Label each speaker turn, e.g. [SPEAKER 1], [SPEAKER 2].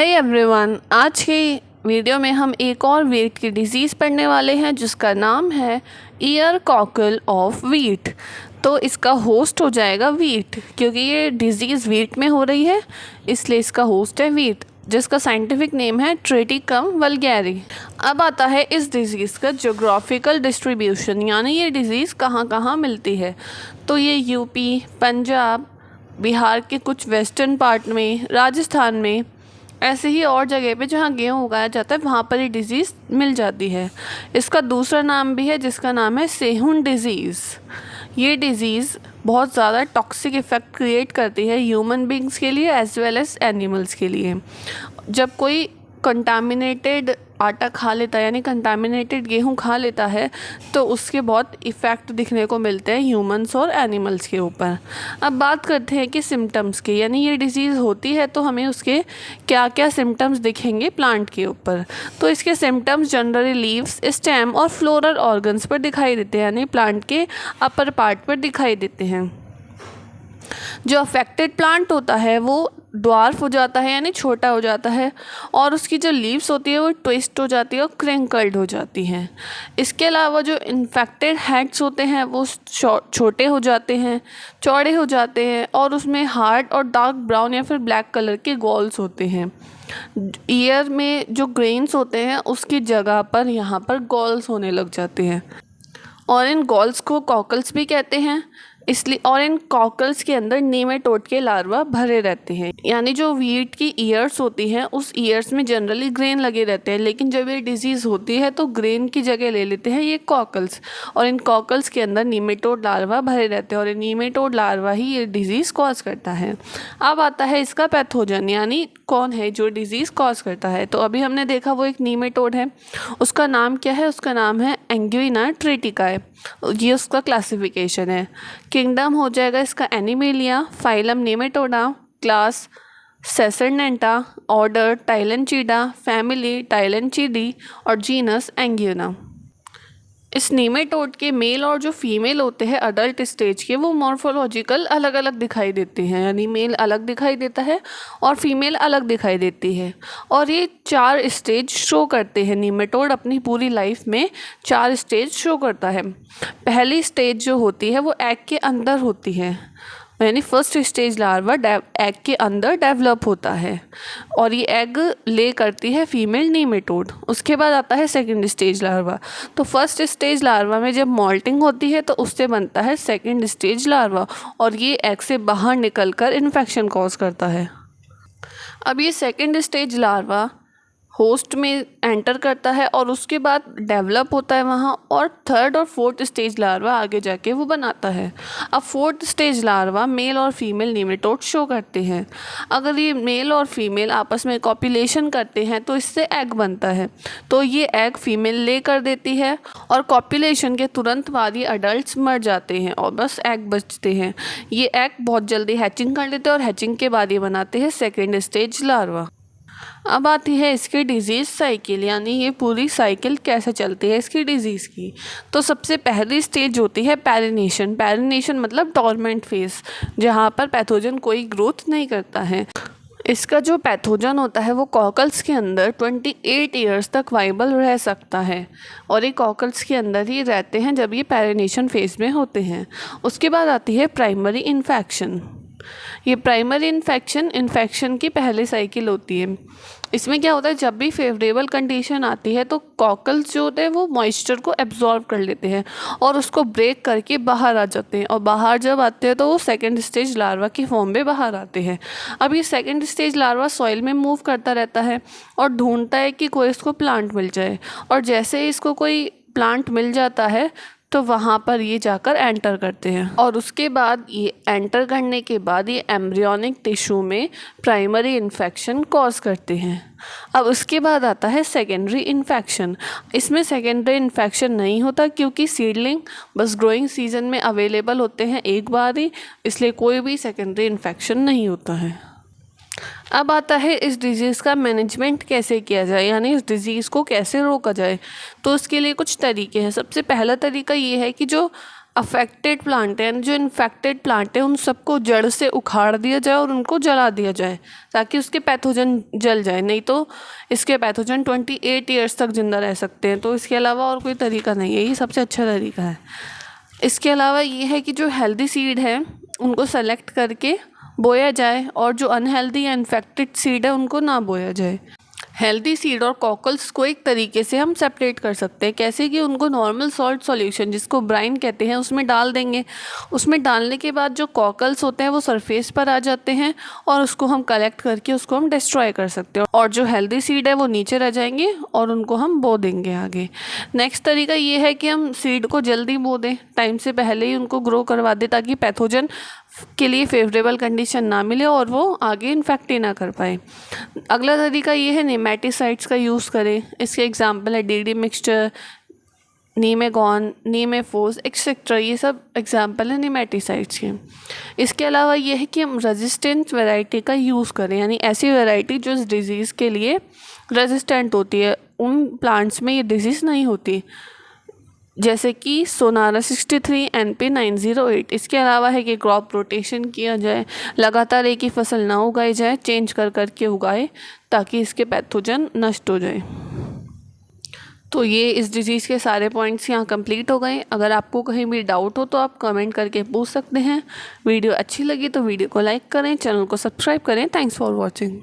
[SPEAKER 1] Hey everyone, आज की video में हम एक और वीट की डिज़ीज़ पढ़ने वाले हैं जिसका नाम है ईयर कॉकल ऑफ वीट। तो इसका होस्ट हो जाएगा वीट, क्योंकि ये डिज़ीज़ वीट में हो रही है इसलिए इसका होस्ट है वीट, जिसका साइंटिफिक नेम है ट्रिटिकम वल्गैरी। अब आता है इस डिज़ीज़ का ज्योग्राफिकल डिस्ट्रीब्यूशन, यानी ये डिज़ीज़ कहाँ कहाँ मिलती है। तो ये यूपी, पंजाब, बिहार के कुछ वेस्टर्न पार्ट में, राजस्थान में, ऐसे ही और जगह पे जहाँ गेहूँ उगाया जाता है वहाँ पर ये डिज़ीज़ मिल जाती है। इसका दूसरा नाम भी है जिसका नाम है सेहुन डिज़ीज़। ये डिज़ीज़ बहुत ज़्यादा टॉक्सिक इफ़ेक्ट क्रिएट करती है ह्यूमन बींग्स के लिए एज वेल एज एनिमल्स के लिए। जब कोई कंटामिनेटेड आटा खा लेता है, यानी कंटामिनेटेड गेहूँ खा लेता है, तो उसके बहुत इफ़ेक्ट दिखने को मिलते हैं ह्यूमंस और एनिमल्स के ऊपर। अब बात करते हैं कि सिम्टम्स के, यानी ये डिज़ीज़ होती है तो हमें उसके क्या क्या सिम्टम्स दिखेंगे प्लांट के ऊपर। तो इसके सिम्टम्स जनरली लीव्स, स्टेम और फ्लोरल ऑर्गन्स पर दिखाई देते हैं, यानी प्लांट के अपर पार्ट पर दिखाई देते हैं। जो अफेक्टेड प्लांट होता है वो ड्वार्फ हो जाता है, यानी छोटा हो जाता है, और उसकी जो लीव्स होती है वो ट्विस्ट हो जाती है और क्रिंकल्ड हो जाती हैं। इसके अलावा जो इन्फेक्टेड हेड्स होते हैं वो छोटे हो जाते हैं, चौड़े हो जाते हैं, और उसमें हार्ड और डार्क ब्राउन या फिर ब्लैक कलर के गॉल्स होते हैं। ईयर में जो ग्रेन्स होते हैं उसकी जगह पर यहाँ पर गॉल्स होने लग जाते हैं, और इन गॉल्स को कॉकल्स भी कहते हैं इसलिए। और इन कॉकल्स के अंदर नेमेटोड के लार्वा भरे रहते हैं, यानी जो वीट की ईयर्स होती हैं उस ईयर्स में जनरली ग्रेन लगे रहते हैं, लेकिन जब ये डिजीज़ होती है तो ग्रेन की जगह ले लेते हैं ये कॉकल्स, और इन कॉकल्स के अंदर नेमेटोड लार्वा भरे रहते हैं, और ये नेमेटोड लार्वा ही ये डिज़ीज़ कॉज करता है। अब आता है इसका पैथोजन, यानी कौन है जो डिज़ीज़ कॉज करता है। तो अभी हमने देखा वो एक नेमेटोड है, उसका नाम क्या है, उसका नाम है एंग्विना ट्रिटिकाए, ये उसका क्लासिफिकेशन है। किंगडम हो जाएगा इसका Animalia, phylum Nematoda, class Secernentea, order Tylenchida, family Tylenchidae और जीनस एंग्विना। इस नेमेटोड के मेल और जो फीमेल होते हैं अडल्ट स्टेज के, वो मॉर्फोलॉजिकल अलग अलग दिखाई देते हैं, यानी मेल अलग दिखाई देता है और फीमेल अलग दिखाई देती है। और ये 4 स्टेज शो करते हैं, नेमेटोड अपनी पूरी लाइफ में 4 स्टेज शो करता है। पहली स्टेज जो होती है वो एग के अंदर होती है, यानी फर्स्ट स्टेज लार्वा एग के अंदर डेवलप होता है, और ये एग ले करती है फीमेल नेमेटोड। उसके बाद आता है सेकंड स्टेज लार्वा। तो फर्स्ट स्टेज लार्वा में जब मॉल्टिंग होती है तो उससे बनता है सेकंड स्टेज लार्वा, और ये एग से बाहर निकलकर इन्फेक्शन कॉज करता है। अब ये सेकंड स्टेज लार्वा होस्ट में एंटर करता है और उसके बाद डेवलप होता है वहाँ, और थर्ड और फोर्थ स्टेज लार्वा आगे जाके वो बनाता है। अब फोर्थ स्टेज लार्वा मेल और फीमेल नेमेटोड शो करते हैं। अगर ये मेल और फीमेल आपस में कॉपुलेशन करते हैं तो इससे एग बनता है, तो ये एग फीमेल ले कर देती है, और कॉपुलेशन के तुरंत बाद ये अडल्ट मर जाते हैं और बस एग बचते हैं। ये एग बहुत जल्दी हैचिंग कर लेते हैं, और हैचिंग के बाद ये बनाते हैं सेकेंड स्टेज लार्वा। अब आती है इसकी डिज़ीज़ साइकिल, यानी ये पूरी साइकिल कैसे चलती है इसकी डिज़ीज़ की। तो सबसे पहली स्टेज होती है पैरिनेशन। पैरिनेशन मतलब डॉर्मेंट फेज, जहाँ पर पैथोजन कोई ग्रोथ नहीं करता है। इसका जो पैथोजन होता है वो कॉकल्स के अंदर 28 ईयर्स तक वाइबल रह सकता है, और ये कॉकल्स के अंदर ही रहते हैं जब ये पैरिनेशन फेज में होते हैं। उसके बाद आती है प्राइमरी इन्फेक्शन। ये प्राइमरी इन्फेक्शन की पहली साइकिल होती है। इसमें क्या होता है, जब भी फेवरेबल कंडीशन आती है तो कॉकल्स जो होते हैं वो मॉइस्चर को एब्जॉर्ब कर लेते हैं और उसको ब्रेक करके बाहर आ जाते हैं, और बाहर जब आते हैं तो वो सेकंड स्टेज लार्वा की फॉर्म में बाहर आते हैं। अब ये सेकंड स्टेज लार्वा सॉइल में मूव करता रहता है और ढूंढता है कि कोई इसको प्लांट मिल जाए, और जैसे ही इसको कोई प्लांट मिल जाता है तो वहाँ पर ये जाकर एंटर करते हैं, और उसके बाद ये एंटर करने के बाद ये एम्ब्रियोनिक टिश्यू में प्राइमरी इन्फेक्शन कॉज करते हैं। अब उसके बाद आता है सेकेंडरी इन्फेक्शन। इसमें सेकेंडरी इन्फेक्शन नहीं होता क्योंकि सीडलिंग बस ग्रोइंग सीजन में अवेलेबल होते हैं एक बार ही, इसलिए कोई भी सेकेंडरी इन्फेक्शन नहीं होता है। अब आता है इस डिज़ीज़ का मैनेजमेंट कैसे किया जाए, यानी इस डिज़ीज़ को कैसे रोका जाए। तो उसके लिए कुछ तरीके हैं। सबसे पहला तरीका ये है कि जो अफेक्टेड प्लांट है, जो इन्फेक्टेड प्लांट है उन सबको जड़ से उखाड़ दिया जाए और उनको जला दिया जाए ताकि उसके पैथोजन जल जाए, नहीं तो इसके पैथोजन 28 ईयर्स तक जिंदा रह सकते हैं। तो इसके अलावा और कोई तरीका नहीं है, यही सबसे अच्छा तरीका है। इसके अलावा ये है कि जो हेल्दी सीड है उनको सेलेक्ट करके बोया जाए और जो अनहेल्दी या इन्फेक्टेड सीड है उनको ना बोया जाए। हेल्दी सीड और कॉकल्स को एक तरीके से हम सेपरेट कर सकते हैं, कैसे कि उनको नॉर्मल सॉल्ट सॉल्यूशन जिसको ब्राइन कहते हैं उसमें डाल देंगे। उसमें डालने के बाद जो कॉकल्स होते हैं वो सरफेस पर आ जाते हैं और उसको हम कलेक्ट करके उसको हम डिस्ट्रॉय कर सकते हैं, और जो हेल्दी सीड है वो नीचे रह जाएंगे और उनको हम बो देंगे आगे। नेक्स्ट तरीका ये है कि हम सीड को जल्दी बो दें, टाइम से पहले ही उनको ग्रो करवा दें ताकि पैथोजन के लिए फेवरेबल कंडीशन ना मिले और वो आगे इन्फेक्ट ही ना कर पाए। अगला तरीका ये है नेमेटिसाइड्स का यूज़ करें। इसके एग्जांपल है डीडी मिक्सचर, नीमेगॉन, नीमेफोस एक्सेट्रा, ये सब एग्जांपल है नेमेटिसाइड्स के। इसके अलावा ये है कि हम रेजिस्टेंट वैरायटी का यूज़ करें, यानी ऐसी वैरायटी जो इस डिज़ीज़ के लिए रेजिस्टेंट होती है, उन प्लांट्स में ये डिज़ीज़ नहीं होती, जैसे कि सोनारा 63, NP 908। इसके अलावा है कि क्रॉप रोटेशन किया जाए, लगातार एक ही फसल ना उगाई जाए, चेंज कर करके उगाए ताकि इसके पैथोजन नष्ट हो जाए। तो ये इस डिज़ीज़ के सारे पॉइंट्स यहाँ कंप्लीट हो गए। अगर आपको कहीं भी डाउट हो तो आप कमेंट करके पूछ सकते हैं। वीडियो अच्छी लगी तो वीडियो को लाइक करें, चैनल को सब्सक्राइब करें। Thanks for watching.